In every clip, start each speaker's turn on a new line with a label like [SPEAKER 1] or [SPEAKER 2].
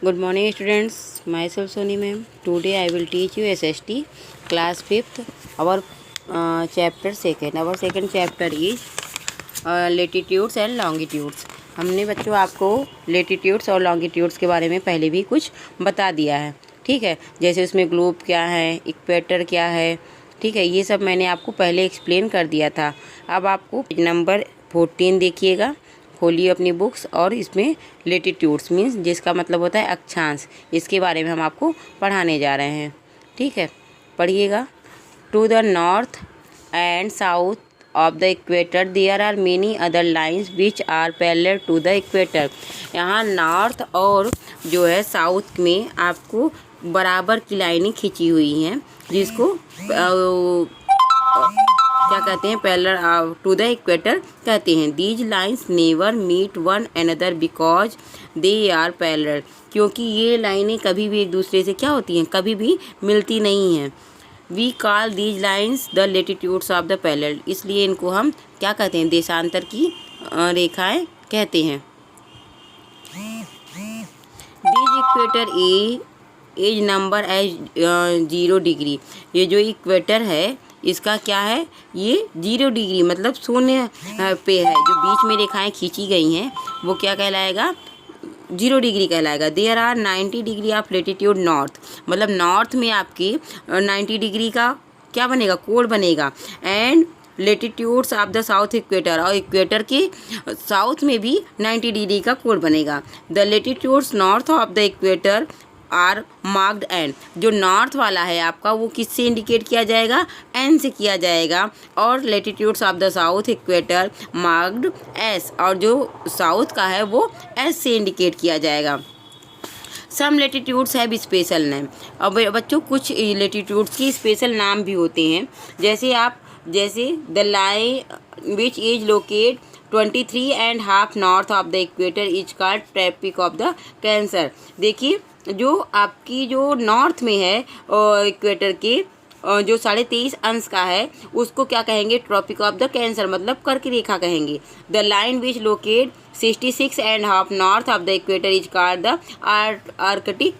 [SPEAKER 1] Good morning students, myself Soni ma'am. Today I will teach you SST class 5th, our chapter 2nd. Our second chapter is latitudes and longitudes. हमने बच्चों आपको latitudes और longitudes के बारे में पहले भी कुछ बता दिया है, ठीक है। जैसे उसमें ग्लोब क्या है, इक्वेटर क्या है, ठीक है, ये सब मैंने आपको पहले एक्सप्लेन कर दिया था। अब आपको पेज नंबर 14 देखिएगा, खोलिए अपनी बुक्स और इसमें लेटीट्यूड्स मीन्स जिसका मतलब होता है अक्षांश, इसके बारे में हम आपको पढ़ाने जा रहे हैं, ठीक है। पढ़िएगा। To the north and south of the equator there are many other lines which are parallel to the equator. यहाँ नॉर्थ और जो है साउथ में आपको बराबर की लाइनें खींची हुई हैं, जिसको क्या कहते हैं, पैरेलल टू द इक्वेटर कहते हैं। These lines never meet one another because they are parallel. क्योंकि ये लाइनें कभी भी एक दूसरे से क्या होती हैं, कभी भी मिलती नहीं हैं। We call these lines the latitudes of the parallel. इसलिए इनको हम क्या कहते हैं, देशांतर की रेखाएं कहते हैं। These equator as number as 0 degree. ये जो इक्वेटर है इसका क्या है, ये 0 डिग्री मतलब शून्य पे है। जो बीच में रेखाएं खींची गई हैं वो क्या कहलाएगा, 0 डिग्री कहलाएगा। There are 90 degree of latitude north, मतलब नॉर्थ में आपकी 90 डिग्री का क्या बनेगा, कोण बनेगा। And latitudes of the south equator, और इक्वेटर के साउथ में भी 90 डिग्री का कोण बनेगा। The latitudes north of the equator are marked N. जो नॉर्थ वाला है आपका वो किससे इंडिकेट किया जाएगा, एन से किया जाएगा। और latitudes of the south equator marked S, और जो साउथ का है वो एस से इंडिकेट किया जाएगा। सम लेटीट्यूड्स हैव स्पेशल नेम। अब बच्चों कुछ लेटीट्यूड्स की स्पेशल नाम भी होते हैं। जैसे the line which is locate 23.5 north of the equator is called tropic of the cancer. देखिए, जो आपकी जो नॉर्थ में है इक्वेटर के जो 23.5 अंश का है उसको क्या कहेंगे, ट्रॉपिक ऑफ द कैंसर, मतलब कर्क रेखा कहेंगे। The line which locate 66.5 north of the equator is called the Arctic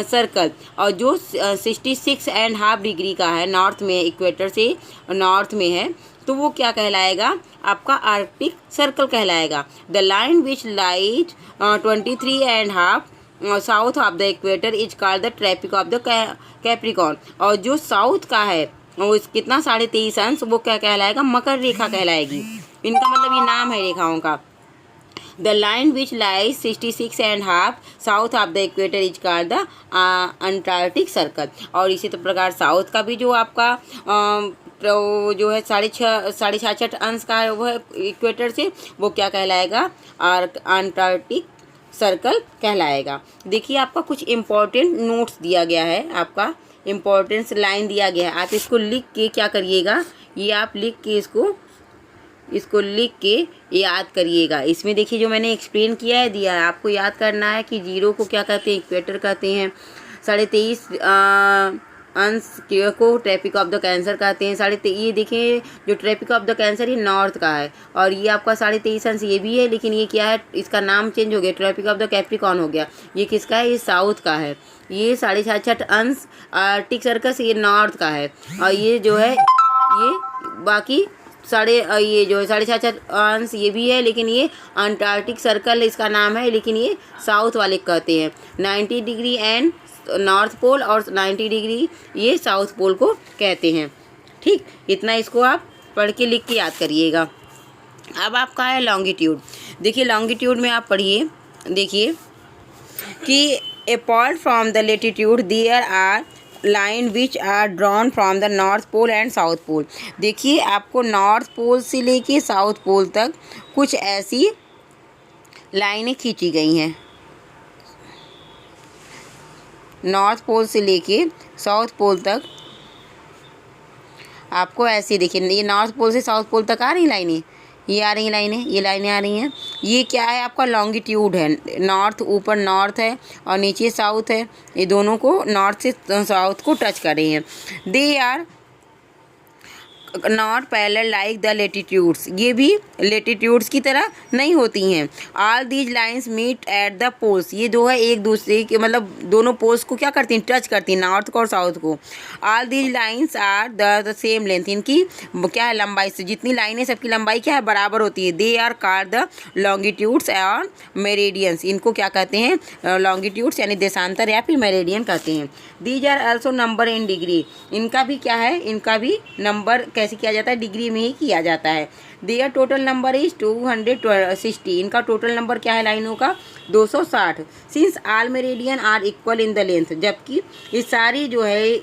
[SPEAKER 1] circle. और जो 66.5 डिग्री का है नॉर्थ में, इक्वेटर से नॉर्थ में है, तो वो क्या कहलाएगा, आपका आर्कटिक सर्कल कहलाएगा। The line which lies 23.5 south of the equator is called the tropic of the capricorn. और जो साउथ का है वो कितना 23.5 अंश, वो क्या कहलाएगा, मकर रेखा कहलाएगी। इनका मतलब ये नाम है रेखाओं का। The line which lies 66.5 south of the equator is called the Antarctic circle. और इसी प्रकार साउथ का भी जो आपका तो जो है 66.5 अंश का है वो है इक्वेटर से, वो क्या कहलाएगा, अंटार्कटिक सर्कल कहलाएगा। देखिए, आपका कुछ इम्पोर्टेंट नोट्स दिया गया है, आपका इम्पोर्टेंस लाइन दिया गया है। आप इसको लिख के क्या करिएगा, ये आप लिख के इसको लिख के याद करिएगा। इसमें देखिए जो मैंने एक्सप्लेन किया है, दिया है, आपको याद करना है कि 0 को क्या कहते हैं, इक्वेटर कहते हैं। 23.5 अंश को ट्रॉपिक ऑफ द कैंसर कहते हैं। ये देखिए जो ट्रॉपिक ऑफ द कैंसर ये नॉर्थ का है, और ये आपका 23.5 अंश ये भी है, लेकिन ये क्या है, इसका नाम चेंज हो गया, ट्रॉपिक ऑफ द कैप्रिकॉर्न हो गया। ये किसका है, ये साउथ का है। ये 66.5 अंश आर्कटिक सर्कल ये नॉर्थ का है, और ये जो है ये बाकी ये जो है 66.5 अंश ये भी है, लेकिन ये अंटार्कटिक सर्कल इसका नाम है, लेकिन ये साउथ वाले कहते हैं। 90 डिग्री एंड नॉर्थ पोल और 90 डिग्री ये साउथ पोल को कहते हैं, ठीक। इतना इसको आप पढ़ के लिख के याद करिएगा। अब आपका है लॉन्गिट्यूड। देखिए लॉन्गिट्यूड में आप पढ़िए, देखिए कि apart from the latitude there are line which are drawn from the north pole and south pole. देखिए, आपको नॉर्थ पोल से लेके साउथ पोल तक कुछ ऐसी लाइनें खींची गई हैं। नॉर्थ पोल से लेके साउथ पोल तक आपको ऐसे देखिए, ये नॉर्थ पोल से साउथ पोल तक आ रही लाइनें, ये आ रही लाइनें, ये लाइनें आ रही हैं। ये क्या है, आपका लॉन्गिट्यूड है। नॉर्थ, ऊपर नॉर्थ है और नीचे साउथ है, ये दोनों को नॉर्थ से साउथ को टच कर रही हैं। They are not parallel like the latitudes, ये भी लेटीट्यूड्स की तरह नहीं होती हैं। All these lines meet at the poles, ये जो है एक दूसरे के मतलब दोनों पोल्स को क्या करती हैं, टच करती हैं, नॉर्थ को और साउथ को। All these lines are the same length, इनकी क्या है लंबाई से, जितनी लाइनें सबकी लंबाई क्या है बराबर होती है। They are called the longitudes और मेरिडियंस, इनको क्या कहते हैं लॉन्गिट्यूड्स यानी देशांतर या फिर मेरिडियन कहते हैं। These are also number in degree, इनका भी क्या है, इनका भी नंबर कैसे किया जाता है, डिग्री में ही किया जाता है। देयर टोटल नंबर इज 260, इनका टोटल नंबर क्या है लाइनों का 260। Since all meridian are equal in the length, जबकि ये सारी जो है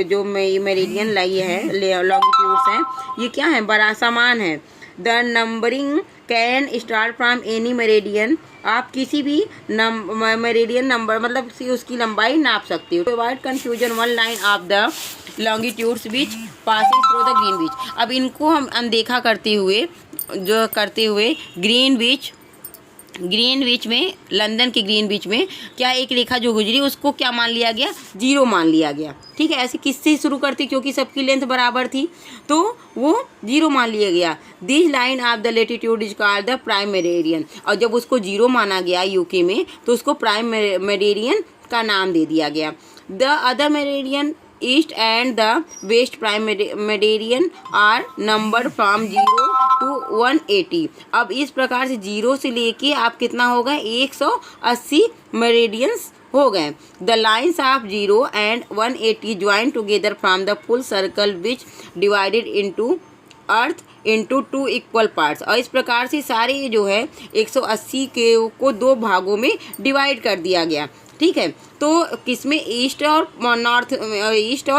[SPEAKER 1] जो मेरिडियन लाइन है लॉन्गिट्यूड्स हैं ये क्या है बड़ा समान है। The numbering can start from any meridian, आप किसी भी मेरिडियन नंबर मतलब उसकी लंबाई नाप सकते हो। Avoid confusion, one line of the longitudes which passing through the Greenwich, अब इनको हम अनदेखा करते हुए ग्रीनविच में, लंदन के ग्रीनविच में क्या एक रेखा जो गुजरी उसको क्या मान लिया गया, 0 मान लिया गया। ठीक है, ऐसे किससे शुरू करती, क्योंकि सबकी लेंथ बराबर थी तो वो 0 मान लिया गया। This line of the latitude is called the prime meridian, और जब उसको 0 माना गया यूके में तो उसको प्राइम मेरिडियन का नाम दे दिया गया। The other meridian east and the west prime meridian are number from 0 to 180। अब इस प्रकार से 0 से लेके आप कितना हो गए 180 मेरिडियंस हो गए। The lines of 0 and 180 join together from the full circle which divided into earth into 2 equal parts, और इस प्रकार से सारे जो है 180 के को 2 भागों में डिवाइड कर दिया गया। ठीक है, तो किसमें ईस्ट और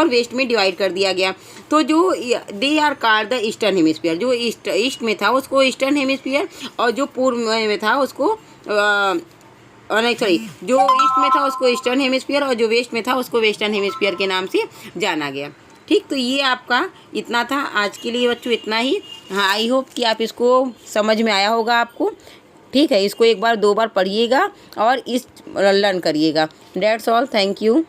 [SPEAKER 1] वेस्ट में डिवाइड कर दिया गया। तो जो they are called the eastern hemisphere, जो ईस्ट में था उसको ईस्टर्न हेमिस्फीयर, और जो पूर्व में था उसको जो ईस्ट में था उसको ईस्टर्न हेमिस्फीयर, और जो वेस्ट में था उसको वेस्टर्न हेमिस्फीयर के नाम से जाना गया। ठीक, तो ये आपका इतना था आज के लिए बच्चों, इतना ही। हाँ, आई होप कि आप इसको समझ में आया होगा आपको। ठीक है, इसको एक बार 2 बार पढ़िएगा और इस लर्न करिएगा। That's all, thank you.